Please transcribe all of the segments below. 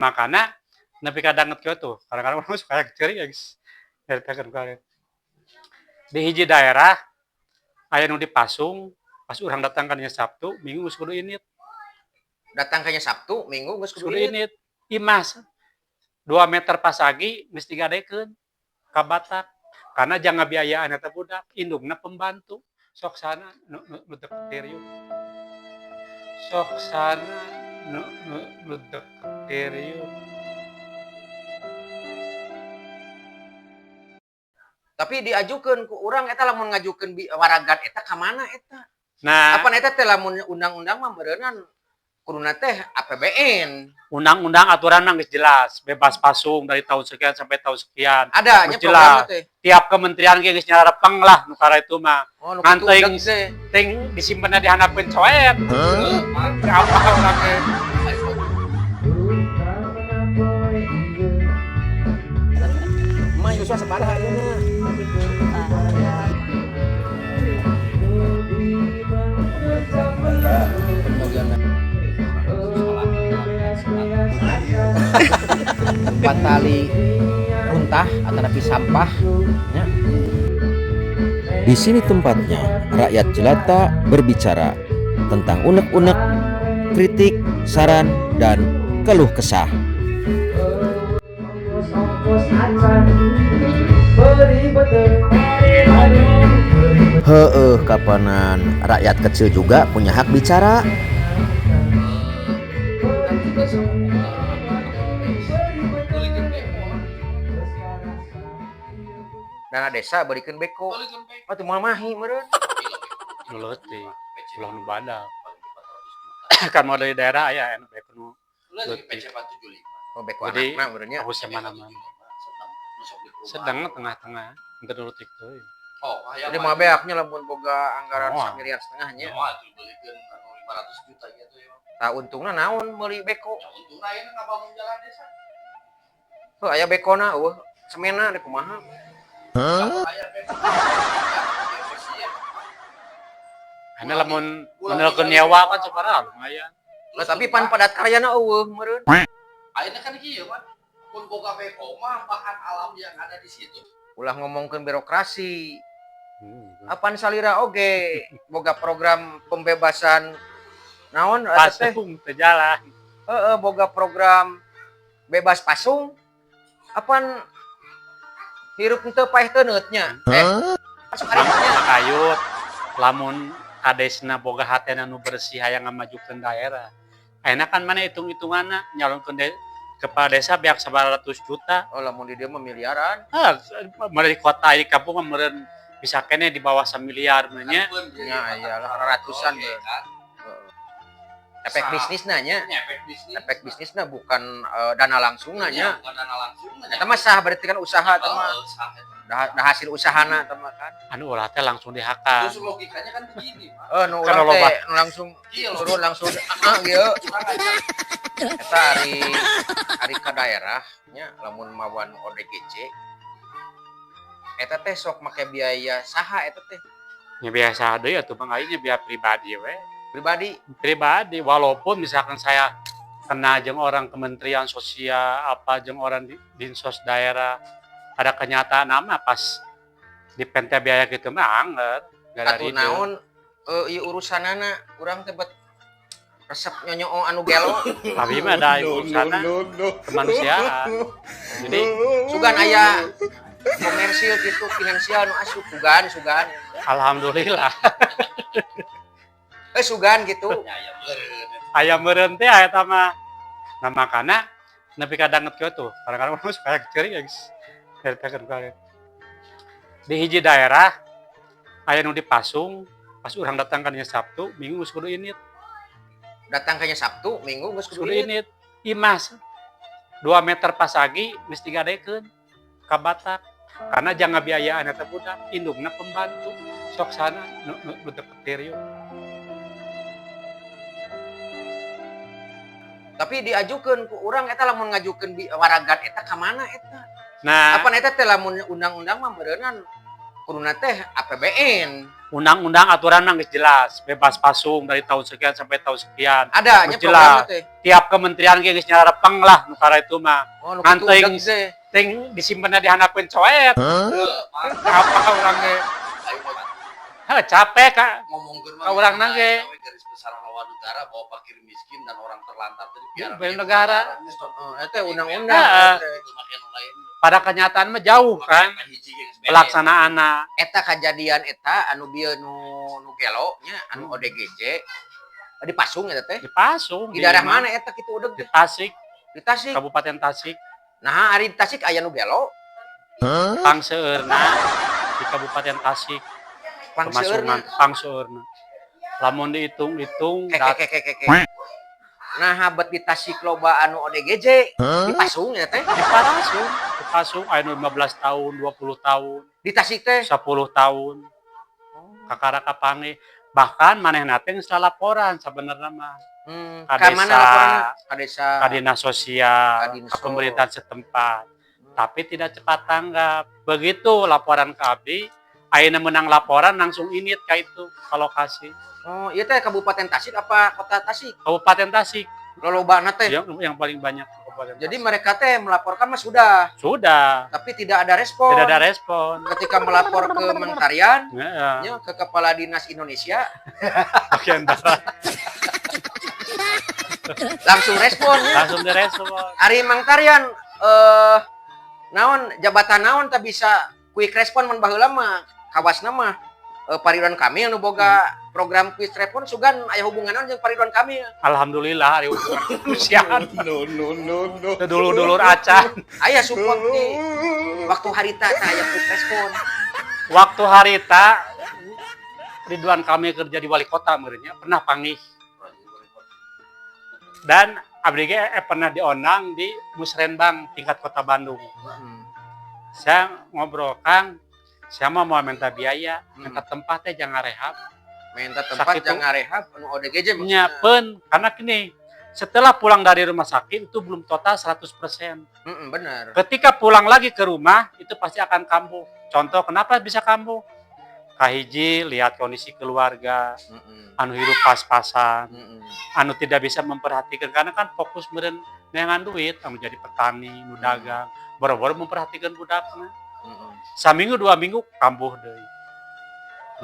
Makana nepi ka danget kieu tuh, kadang-kadang urang suka ceuring geus nyaritakeun ku hareup. Di hiji daerah aya nu dipasung, pas urang datang ka dinya Sabtu, Minggu geus kudu init. Datang kanya Sabtu, Minggu geus Kudu init. Imas 2 meter pasagi geus digadekeun ka batak. Karena jang ngabiayaan eta budak, indungna pembantu. Sok sana nu deket terium. Sok sana nu deket terium. Tapi diajukeun ku urang eta lamun ngajukeun waragan eta ka mana eta? Nah, Apan eta teh lamun undang-undang mah beureunan kuduna teh APBN. Undang-undang aturan mah geus jelas, bebas pasung dari tahun sekian sampai tahun sekian. Ada nya programna teh. Tiap kementerian ge geus nyarepeng lah nu kara itu mah. Oh, nu Ngan kitu udeg teh. teuing disimpenna di handapkeun coet. Apa urang ge. Mah Yuswa sabaraha ayeuna? Empat tali runtah atau napi sampah ya. Di sini tempatnya rakyat jelata berbicara tentang unek-unek, kritik, saran, dan keluh kesah. Heueuh kapanan rakyat kecil juga punya hak bicara. Dana desa beureikeun beko. Oh teu moal mahi meureun. Nu leutik, ulah nu badak. Kan mau dari daerah aya anu beko nu leutik. Oh beko Jadi anakna meureun nya. aku semana-mana. Sedang tengah-tengah, henteu leutik teuing. Jadi moal beaknya lamun boga anggaran 1,5 miliar nya. Moal dibelikeun anu 500 juta gitu ya. Tah untungna naon meuli beko? Untungna ayeuna ngabangun jalan desa. Heuh aya bekona eueuh. Semena deh kumaha? Ane lamun menelkeun nyewa kan sabaraha lumayan. Lah tapi pan padat karyana eueuh meureun. Ayeuna kan kieu man. Mun boga beko mah bahan alam yang ada di situ. Ulah ngomongkeun birokrasi. Apan salira oge boga program pembebasan naon eta teh? Pasung teu jalan. Heeh, boga program bebas pasung. Apan hirup teu paeh teu neutnya. Ayut lamun kadesna boga hatena nu bersih hayang ngamajukeun daerah. Ayeuna kan mana hitung-hitunganna nyalonkeun kepala desa beak 900 juta. Oh lamun di dieu mah miliaran. Di kota di kampung mah meureun bisa kene di bawah 1 miliar mah nya. Ya iyalah ratusan deh. Efek bisnisna nya. Efek bisnisna bukan dana langsungna nya. Bukan dana langsung. Eta mah sah berarti kan usaha eta mah. Dah hasil usahana eta mah kan. Anu ulah teh langsung dihakal. Terus logikanya kan begini, Pak. Nu urang teh nu langsung turun langsung kieu. Eta ari ka daerah nya lamun mawan ODGJ. Eta teh sok make biaya saha eta teh? Ya biasa deui atuh mah aing biaya pribadi we. Pribadi Walaupun misalkan saya kena jeung orang kementerian sosial apa jeung orang dinsos daerah ada kenyataan nama pas di pente biaya gitu mah angget atuh naon ieu urusanana urang teh resep nyonyo anu gelo. Tapi mah ada urusanna kemanusiaan. Jadi sugan aya komersil gitu finansial nu asup sugan. alhamdulillah. Sugan gitu. Aya meureun teh eta mah. Nah makana nepi ka danget kieu tuh. Kadang-kadang urang suka ceuring geus nyaritakeun ku hareup. Di hiji daerah aya nu dipasung, pas urang datang ka dinya Sabtu, Minggu geus kudu init. Datang kanya Sabtu, Minggu geus kudu init. Imas 2 meter pasagi geus digadekeun ka batak. Karena jang ngabiayaan eta budak, indungna pembantu. Sok sana nu deket terium. Tapi diajukeun ku urang eta lamun ngajukeun waragan eta ka mana eta? Nah, Apan eta teh lamun undang-undang mah beureunan kuduna teh APBN. Undang-undang aturan geus jelas, bebas pasung dari tahun sekian sampai tahun sekian. Ada nya Geus jelas. programna teh. Tiap kementerian geus nyarepeng lah nu kara itu mah. Oh, nu Ngan kitu teuing udag teh. ting disimpenna di handapkeun coet. Apa urang ge? Ayo mah Heh, capek Kak. ngomongkeun Ka urang na ge. garis besar haluan negara bahwa fakir miskin dan orang terlantar tadi biar Bel negara. Oh, eta undang-undang. Heeh. itu makin lain. Pada kenyataan mah jauh kan Hiji ge geus pelaksanaanna. Eta kejadian eta anu bieu nu gelo nya anu ODGJ dipasung eta teh. Dipasung Di daerah mana eta kitu udag Di teh? Tasik, Di Tasik. Kabupaten Tasik. Nah, ari di Tasik aya nu gelo. Pangseurna di Kabupaten Tasik. Pangseurna. Pangseurna. Lamun dihitung-hitung Keke. Nah, habat di Tasik loba anu ODGJ dipasung ya teh. dipasung aya 15 tahun, 20 tahun, Di Tasik teh. 10 tahun. Kakara kapange. Bahkan manehna teh geus laporan sabenerna mah. Ka Ka mana desa. laporanna? Ka desa. Ka dinas sosial, Ka dinas ke pemerintahan setempat. Tapi tidak cepat tanggap. Begitu laporan ke abdi, ayeuna menang laporan langsung init ka itu ke lokasi. Oh, ieu teh Kabupaten Tasik apa Kota Tasik? Kabupaten Tasik Lolobana teh. yang paling banyak Kabupaten Jadi Tasik. mereka teh melaporkan mah sudah, tapi tidak ada respon. Tidak ada respon. Ketika melapor ke Mang Tarian, Heeh. nya ke Kepala Dinas Indonesia, Bagian barat langsung respon. Ya. langsung direspon. Ari Mang Tarian naon jabatan naon tak bisa quick respon mun baheula mah kawasna mah Paridwan Kamil anu boga program quick respon sugan aya hubungan naon jeung Paridwan Kamil. Alhamdulillah hari kemanusiaan. No. Dulur-dulur acan. Aya support di waktu harita tah aya quick respon. Waktu harita Ridwan Kamil kerja di wali kota meureunnya pernah panggih. Dan abdi ge pernah diundang di Musrenbang tingkat Kota Bandung. Saya ngobrol, Kang, saya mau minta biaya, minta tempat teh jangan rehab. Minta tempat Sakit jangan rehab anu ODGJ maksudna. Nyapen, karena gini, setelah pulang dari rumah sakit itu belum total 100%. Benar. Ketika pulang lagi ke rumah, itu pasti akan kambuh. Contoh, kenapa bisa kambuh? Kahiji, lihat kondisi keluarga, anu hidup pas-pasan, anu tidak bisa memperhatikan, karena kan fokus meureun neangan duit, anu jadi petani, nu dagang, boro-boro memperhatikan budakna. Saminggu 2 minggu kambuh deui.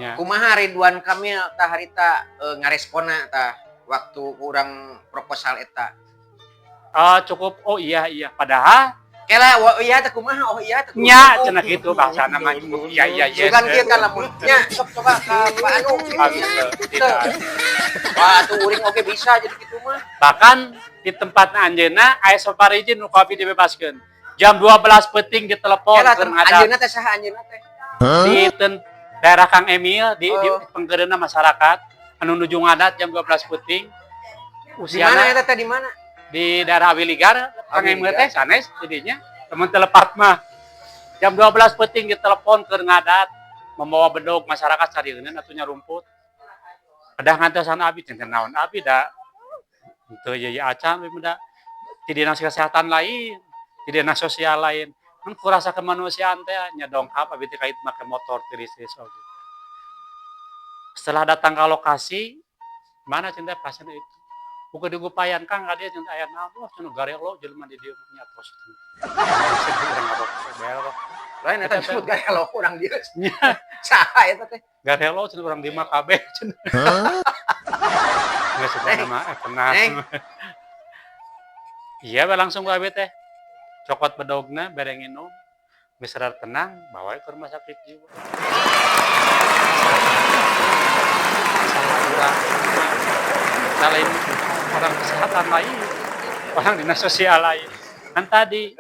Ya. Kumaha Ridwan Kamil tah harita ngaresponna tah waktu urang proposal eta. Cukup oh iya padahal Kela iya teh kumaha oh iya teh. nya cenah kitu bahasa nama cukup iya yes. Sugan kieu kan lamun nya sok coba ka Pak Anu. Tidak. Wah tuh uring oge bisa jadi kitu mah. Bahkan di tempat anjeunna aya sapariji nu kopi dibebaskeun. Jam 12 peuting ditelepon Kela keur ngadap anjeunna teh saha anjeunna teh? di daerah Kang Emil di penggereuna masyarakat anu nuju ngadat jam 12 peuting. Di mana Usiana eta teh di mana? di daerah Awiligar, Kang Emil Awiligar. teh sanes jadinya teman telepat mah. Jam 12 peuting ditelepon keur ngadat membawa bedog masyarakat sarieun atunya rumput. Ada ngantosan abi teh naon abi da teu ye acan we da di dinas kesehatan lain, di dinas sosial lain. Kan kurasa kemanusiaan teh nya dongkap abi teh kait make motor tiris-tiris oge. Setelah datang ke lokasi, mana cinta pasien itu? Bukan digupayan Kang, dia cinta ayat naon, cenah garelo jelema di dieu nya tos. Lain eta disebut gaya lo urang dieu. Saha eta teh? Garelo cenah urang di mah kabeh cenah. Geus nama pernah. Iya langsung ku abi teh. Cokot bedogna bere nginum. Geus rada tenang, bawa ke rumah sakit jiwa. Lain orang kesehatan lain, orang dinas sosial lain. Kan tadi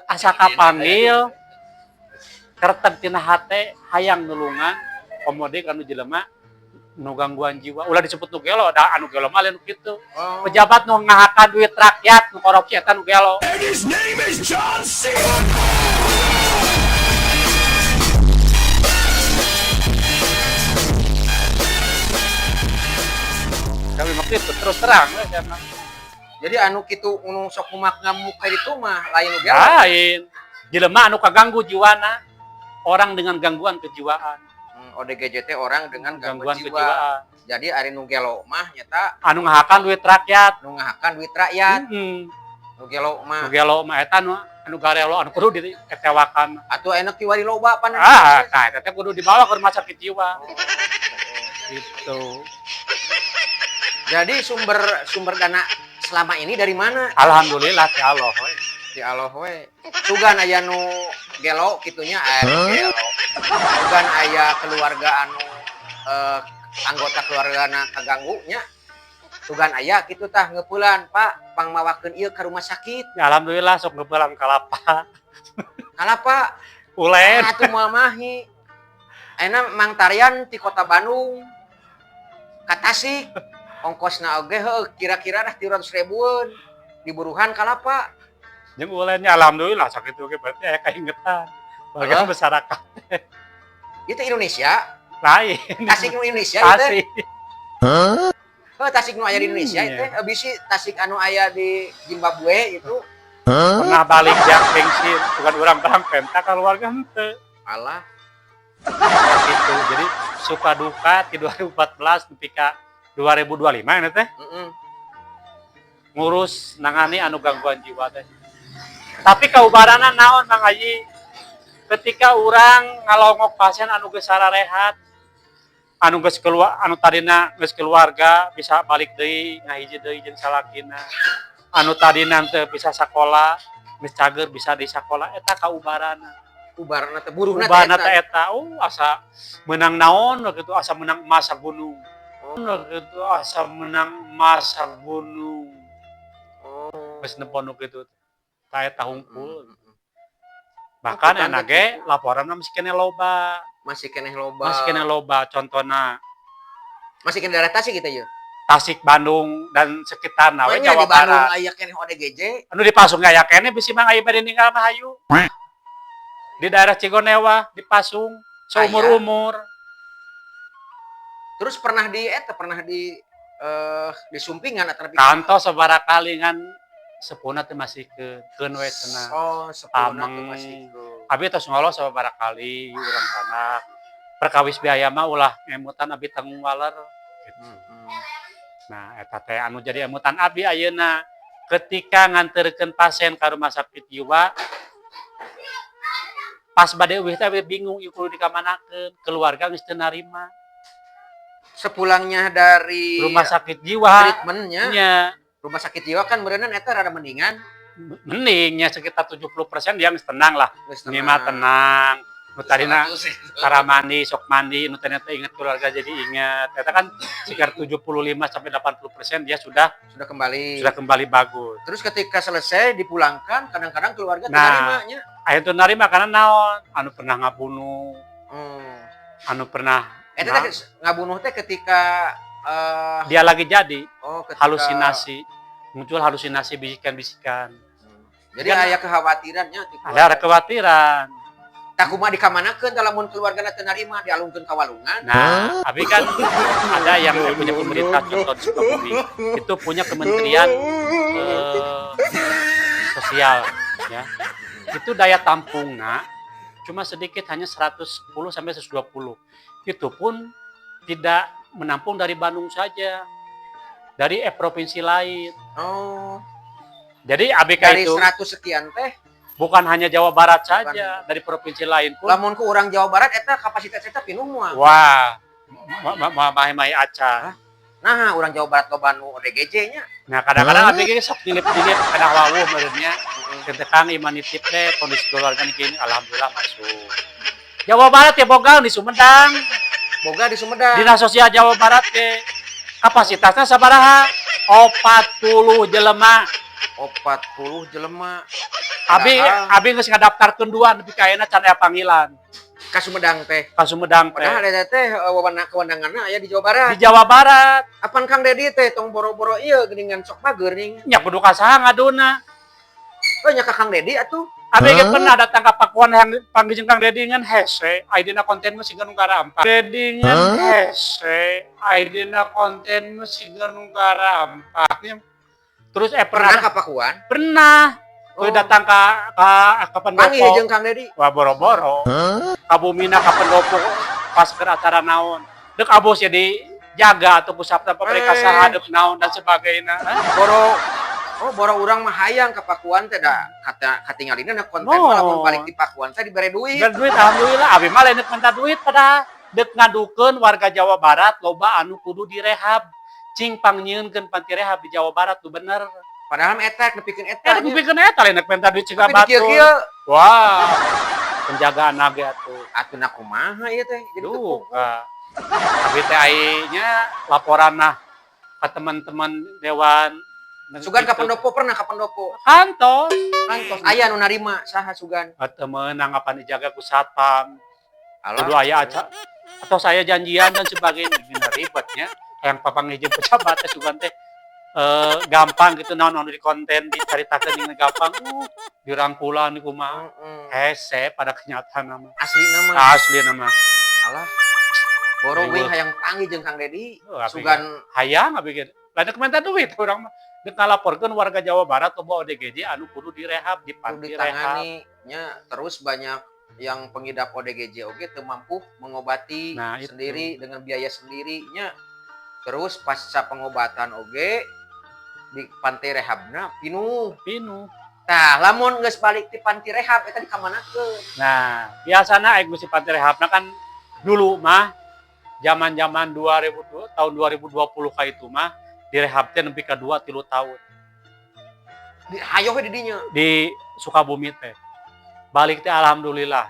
asa kapanggil kereteg tina hate hayang nulungan komode kanu jelema nu gangguan jiwa. Ulah disebut nu gelo, da anu gelo mah lain kitu. Pejabat nu ngahakan duit rakyat nu korupsi eta nu gelo. Kami maksud itu terus terang lah karena Jadi anu kitu anu sok umak ngamuk ka ditu mah lain nu gelo. lain jelema anu kaganggu jiwana orang dengan gangguan kejiwaan. ODGJ teh orang dengan Gangguan gangguan jiwa. kejiwaan. Jadi ari nu gelo mah nyata Anu ngahakan duit rakyat. nu ngahakan duit rakyat. Nu gelo mah Nu gelo mah eta anu garelo anu kudu dietewakan. atuh enak kiwari loba panen. Tah eta teh kudu dibawa ke rumah sakit jiwa. Gitu. Jadi sumber dana selama ini dari mana? Alhamdulillah ya Allah we. Di Allah we. Sugan aya nu gelo kitunya gelo. Sugan aya keluarga anu anggota keluargana kaganggu nya. Sugan aya kitu tah ngeupulan, Pak, pangmawakeun ieu ka rumah sakit. Ya, alhamdulillah sok ngeupelang kalapa. Kalapa? Ulen. Atuh moal mahi. Ayeuna Mang Tarian ti Kota Bandung ka Tasik. Ongkosna oge heuh kira-kira dah 300.000-an. Diburuhan kalapa. Jeung ulennya alhamdulillah sok kitu ge berarti aya kaingetan. Warga masyarakat Itu Indonesia. lain. Tasik nu Indonesia itu. Tasik. Tasik nu aya di Indonesia itu. Bisi Tasik anu aya di Zimbabwe itu. Pernah balik yang bensin, bukan orang perang penta keluarga henteu. Alah. Gitu. Jadi suka duka di 2014 nepi ka 2025 ini teh ngurus nangani anu gangguan jiwa teh. Tapi kaubarana naon Mang Haji? Ketika orang ngalongok pasien anu geus sararehat, anu geus keluar, anu tadina geus keluarga bisa balik deui ngahiji deui jeung salakina. Anu tadina teu bisa sakola, geus cager bisa di sakola eta kaubarana. Ubarna teh buruhna Ubahna teh eta, asa menang naon gitu, asa menang emas gunung. Gitu, asa menang emas gunung. Geus nepon kitu. Tah eta hungkul. Bahkan enak ge laporanna masih keneh loba. Masih keneh loba. Contona Masih keneh daerah Tasik kita ya. Tasik, Bandung dan sekitarna we Jawa Jawa Bandung Barat. aya keneh ODGJ. Anu dipasung aya keneh bisi Mang aya bade ninggal mah hayu. Di daerah Cigonewa dipasung seumur-umur. Terus pernah disumpingan atau Kantos sabaraha kali ngan sepuna teh masih keun we cenah. Oh, sepuna teh masih Abi tos ngolos sabaraha kali urang tanak. Perkawis biaya mah ulah emutan abi tanggung waler gitu. Nah, eta teh anu jadi emutan abi ayeuna ketika nganterkeun pasien ka rumah sakit jiwa pas bade eueuh teh bingung ieu kudu dikamanakeun, keluarga geus teu narima. Sepulangnya dari Rumah sakit jiwa treatmentnya. nya Rumah sakit jiwa kan berenang eta rada mendingan. mendingnya sekitar 70% dia geus tenang lah. Ini mah tenang. Nu tadina cara mandi, sok mandi, nu ternyata ingat keluarga jadi ingat. Eta kan sekitar 75 sampai 80% dia sudah kembali bagus. Terus ketika selesai dipulangkan, kadang-kadang keluarga nerimanya. Aya teu narima karena naon? Anu pernah ngabunuh. Anu pernah eta teh ngabunuh teh ketika dia lagi jadi ketika halusinasi. Muncul halusinasi bisikan-bisikan. Jadi aya kekhawatirannya. Ada kekhawatiran. Tak kumaha dikamanakeun lamun keluargana teu narima dialungkeun ka walungan. Nah, tapi kan ada yang punya pemerintah contoh di Sukabumi itu punya kementerian sosial ya. Itu daya tampungnya cuma sedikit hanya 110 sampai 120. Itu pun tidak menampung dari Bandung saja. Dari provinsi lain. Jadi ABK dari itu 100 sekian teh bukan hanya Jawa Barat saja, dari provinsi lain pun. Lamun ku urang Jawa Barat eta kapasitas eta pinuh moal. Wah, mahi acan. Nah, urang Jawa Barat loba nu ODGJ nya. Nah, kadang-kadang ABG sok dilip-dilip kada wawuh beurnya. Ketekan iman nitip teh kondisi keluarga gini alhamdulillah masuk. Jawa Barat ya boga di Sumedang. Boga di Sumedang. Dinas Sosial Jawa Barat teh kapasitasnya sabaraha? 40 jelema. 40 jelema. Abi geus ngadaftarkeun dua nepi ka ayeuna can aya panggilan. Ka Sumedang teh. Ka Sumedang teh. Padahal eta teh kewenanganna aya di Jawa Barat. Di Jawa Barat. Apan Kang Dedi teh tong boro-boro ieu geuningan sok mager ning. Nya kudu ka saha ngaduna. Oh nya ka Kang Dedi atuh. Abi ge pernah datang ka Pakuan yang panggil jeung Kang Dedi ngan hese, ayeuna konten mah siga nu karampak. Dedi ngan hese, ayeuna konten mah siga nu karampak. Terus pernah ka Pakuan? Pernah. Kuy datang ka Panggih pendopo. jeung Kang Dedi. Wah boro-boro. Ka bumina ka pendopo pas ke acara naon. Deuk abos ya dijaga atuh ku sabda paprika saha deuk naon dan sebagainya. Boro urang mah hayang ka Pakuan teh da katingalina na konten No. mah lamun balik di Pakuan teh dibere duit. Dan duit alhamdulillah abi mah lain minta duit pada deuk ngadukeun warga Jawa Barat loba anu kudu direhab. Cing pangnyeunkeun panti rehab di Jawa Barat tuh bener. Padahal etek nepikeun eta. Eta pikeun eta lain minta duit ciga Tapi batur. dikir-kir Wah. Penjagaan nage atuh. atuh kumaha ieu teh. Jadi Duh, teu tapi teh nya laporan nah ke teman-teman dewan. Sugan ka pendopo pernah ka pendopo. Kantos. Kantos aya nu narima saha sugan. Temen anggapan dijaga ku satpam. Kudu Alah. aya aja. Atau saya janjian dan sebagainya. Gini ribetnya. Yang papang izin pejabat teh sugan teh gampang gitu naon di konten dicaritakeun jeung gampang. Dirangkulan di kumaha. Hese pada kenyataan nama. Asli nama. Asli nama. Alah. Boro wing hayang panggih jeung Kang Dedi. Sugan hayang abis lain minta duit urang mah. Deuk ngalaporkeun warga Jawa Barat loba ODGJ anu kudu direhab di panti rehab. Nya terus banyak yang pengidap ODGJ oge teu mampu mengobati sendiri dengan biaya sendirinya. Terus pasca pengobatan oge di panti rehabna pinuh. Tah, lamun geus balik di panti rehab eta di kamanakeun? Nah, biasana aing mesti panti rehabna kan dulu mah zaman-zaman 2002 tahun 2020 ka itu mah direhab teh nepi ka 2-3 tahun. Di hayo we di dinya. Di Sukabumi teh. Balik teh alhamdulillah.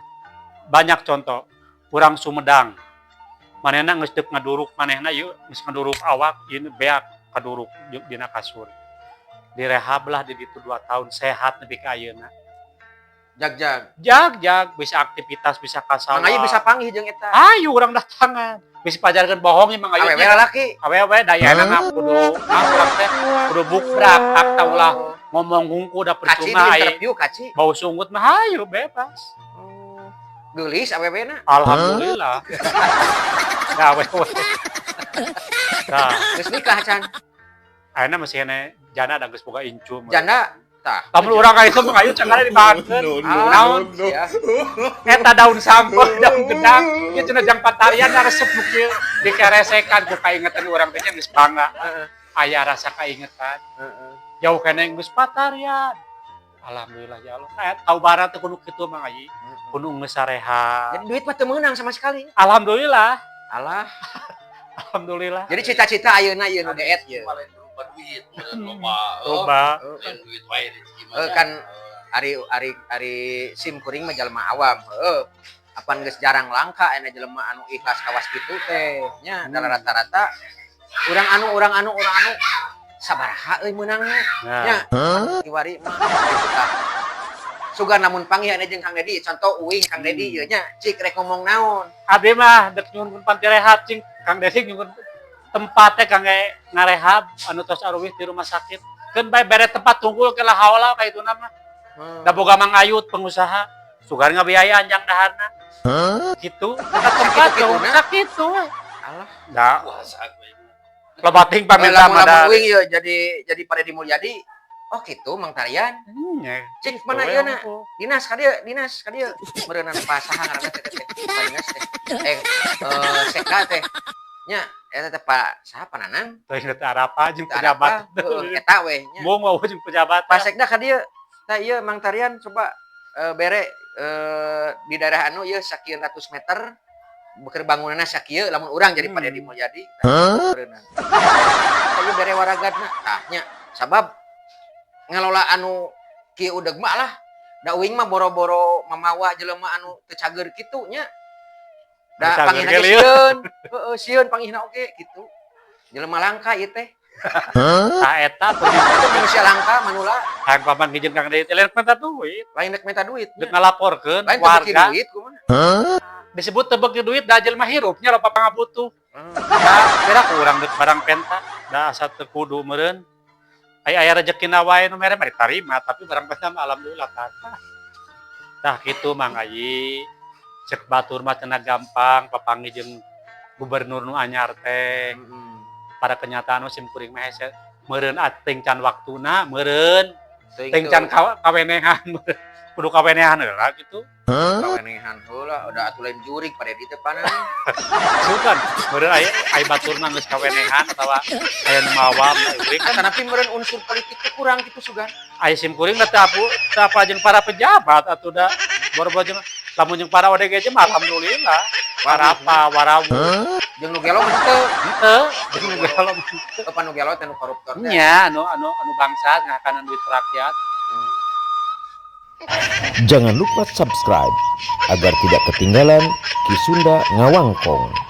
Banyak contoh. Urang Sumedang. Manehna geus deuk ngaduruk manehna ieu geus ngaduruk awak ieu beak kaduruk dina kasur. Direhab lah di ditu 2 tahun sehat nepi ka ayeuna. Jag bisa aktivitas bisa ka sawah. Mang Ayu bisa panggih jeung eta. Ayo urang datangan. Bisa pajarkeun bohong ieu Mang Ayu. Awewe lalaki. Awewe dayana mah kudu urang teh kudu bukbrak tak lah ngomong hungku da percuma Kaci interview kaci. Bau sungut mah ayo bebas. Geulis awewena. Alhamdulillah. Da awewe. Nah, Geus nikah can. ayeuna masih ene jana da geus boga incu. Janda tah. Lamun urang ka itu Mang Ayu cenah dibahakeun. Naon? Eta daun sampel, daun gedang, ieu cenah jang patarian resep nu kieu dikeresekan ku kaingetan urang teh geus bangga. Aya rasa kaingetan. Jauh keneh geus patarian. Alhamdulillah ya Allah. Tahu barat teh kudu kitu Mang Ayi. Kudu geus sareha. Jadi duit mah teu meunang sama sekali. Alhamdulillah. Alah. Alhamdulillah. Jadi cita-cita ayeuna ieu nu deet ieu. Duit, Coba. duit wae Kan ari SIM kuring mah jalma awam. Apan geus jarang langka ena jelema anu ikhlas kawas kitu teh. Nya rata-rata urang anu sabaraha euy meunangna. Nya kiwari mah kitu tah. Sugan lamun panggih ane jeung Kang Dedi, contoh uing Kang Dedi ieu nya cik rek ngomong naon. Abi mah dek nyuwun panti rehab cing Kang Dedi nyuwun tempatnya kangge ngarehab anu tos aruwih di rumah sakit. Keun bae bere tempat tunggul ke lah haula ka itu nama. Da boga Mang Ayut pengusaha, sugan ngabiayaan jang daharna. Gitu. Tempat ke rumah sakit tuh. Alah, Da puasa gue. lebating paminta lamun mada. uing ieu jadi pada Mulyadi. Oh gitu Mang Tarian. Cik mana ieu na? Dinas ka dieu. Meureunna pasaha ngaranna teh dinas teh. Seka teh. Nya eta teh Pak saha pananang? Teu inget arapa jeung pejabat. Eta we nya. Mau jeung pejabat. Pak Sekda ka dieu. Tah ieu Mang Tarian coba bere di daerah anu ieu sakieu ratus meter beker bangunanna sakieu lamun urang jadi pada di Mulyadi. Meureunna. Ieu bere waragadna. Tah nya sabab ngelola anu kieu udeg mah lah. Da uing mah boro-boro mamawa jelema anu teu cager kitu nya. Da panggihna ge sieun. Heeh, sieun panggihna oge gitu. Jelema langka ieu teh. Tah eta teu Manusia langka manula hayang paman ngijin Kang Dedi teh lain minta duit. lain rek minta duit. Dek ngalaporkeun Lain teu beki warga. duit kumaha. Disebut teu beki duit da jelema hirupnya loba pangabutuh. Da beda kurang dek barang penta. Da asa teu kudu meureun. Aya rezekina wae nu mere mah ditarima, tapi barang penta mah alhamdulillah tah. Tah kitu Mang Ayi. Cek batur mah cenah gampang papanggih jeung gubernur nu anyar teh. Pada kenyataan SIM kuring mah hese meureun ating can waktuna meureun Ting can kawenehan. Kudu kawenehan heula gitu. kawenehan heula udah atuh lain jurig pada di depan. Sukan, meureun aya baturna geus kawenehan atawa aya nu mawam eueuh kan Tapi meureun unsur politik teh kurang gitu sugan. aya simkuring da teu apa jeung para pejabat atuh da boro-boro jeung lamun jeung para ODGJ mah alhamdulillah. Warapa, warawu. Jeung nu gelo mah teu. Henteu, jeung nu gelo Apa nu gelo teh nu koruptor teh. nya anu bangsa ngakanan duit rakyat. Jangan lupa subscribe agar tidak ketinggalan Kisunda Ngawangkong.